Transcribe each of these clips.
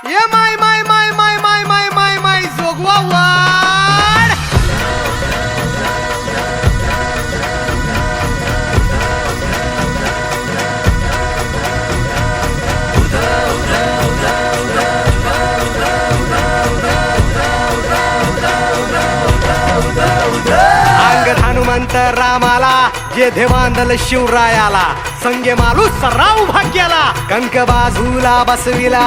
ये माय माय माय माय माय माय माय माय जोगवा वाड अंग हनुमंत रामाला जे देवांदल शिवरायाला संगे मालू सराव भाग्याला कंक बाजूला बसविला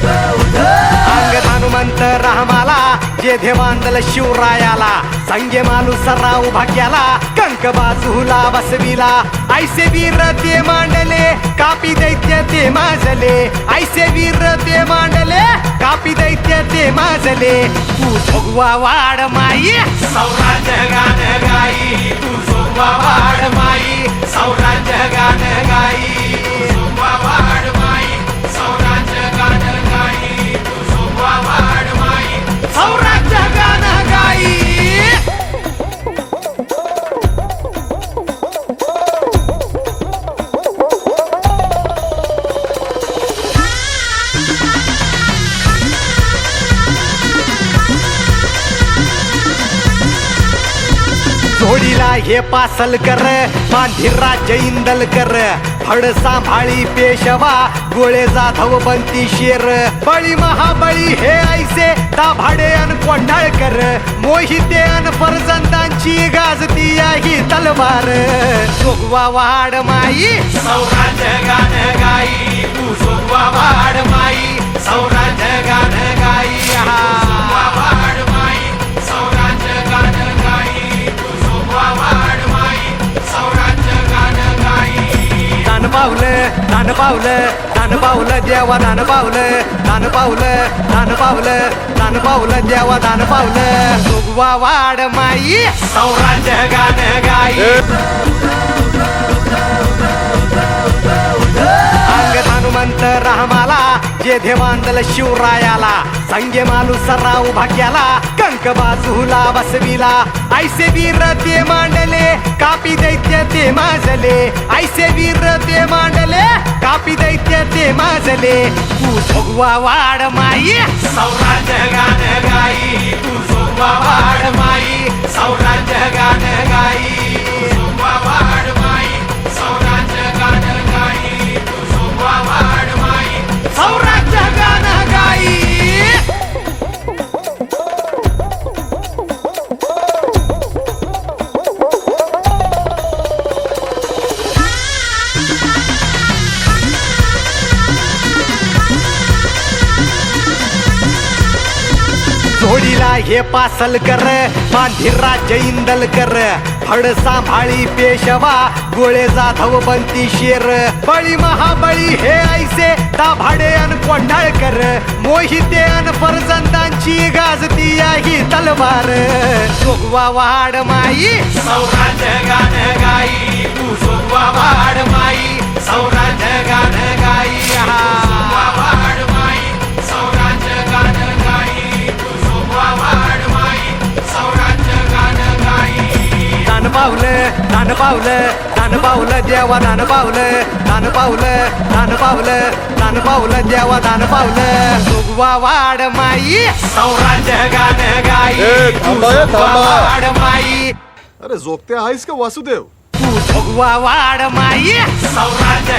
अंग हनुमंत रामाला जे देवांदल शिवरायाला संगे मालू सराव भाग्याला कंक बाजूला बसविला ऐसे वीर ते मांडले कापी दैत्य ते माजले ऐसे वीर ते मांडले कापी दैत्य ते माजले तू जोगवा वाड माई सौराज्य गान गाई तू जोगवा वाड माई सौराज्य गान गाई जोगवा वाड माई सौराज्य गान गाई तू जोगवा वाड माई सौराज्य गान गाई जोडीला हे पासल कर मांधी राज्य इंदल कर फड सांभाळी पेशवा गोळे जाधव बनती शेर बळी महाबळी हे ऐसे दाभाडे अन कोंढाळ कर मोहिते अन परजंदांची गाजती ही तलवार जोगवा वाड माई सौराज्य गान गाई तू जोगवा वाड माई सौराज्य गान गाई जोगवा वाड माई सौराज्य गान गाई तू जोगवा वाड माई सौराज्य गान गाई दान पावलं दान पावलं दान पावलं देवा दान पावलं दान पावलं दान पावलं दान पावलं देवा दान पावलं जोगवा वाड माई सौराज्य गान गाई अंग हनुमंत रामाला जे देवांदल शिवरायाला संगे मालू सराव भाग्याला कंक बाजूला बसविला ऐसे वीर ते मांडले कापी दैत्य ते माजले ऐसे वीर ते मांडले कापी दैत्य ते माजले तू जोगवा वाड माई सौराज्य गान गाई तू जोगवा वाड माई सौराज्य गान गाई जोगवा वाड माई सौराज्य गान गाई तू जोगवा वाड माई सौराज्य गान गाई जोडीला हे पासल कर मांधी राज्य इंदल कर फड सांभाळी पेशवा गोळे जाधव बनती शेर बळी महाबळी हे ऐसे दाभाडे अन कोंढाळ कर मोहिते अन परजंदांची गाजती ही तलवार जोगवा वाड माई सौराज्य गान गाई तू जोगवा वाड माई सौराज्य गान गाई जोगवा वाड माई सौराज्य गान गाई तू जोगवा वाड माई सौराज्य गान गाई दान पावलं दान पावलं दान पावलं देवा दान पावलं दान पावलं दान पावलं दान पावलं देवा दान पावलं जोगवा वाड माई सौराज्य गान गाई तू जोगवा वाड माई अरे जोगते आहेस का वासुदेव तू जोगवा वाड माई सौराज्य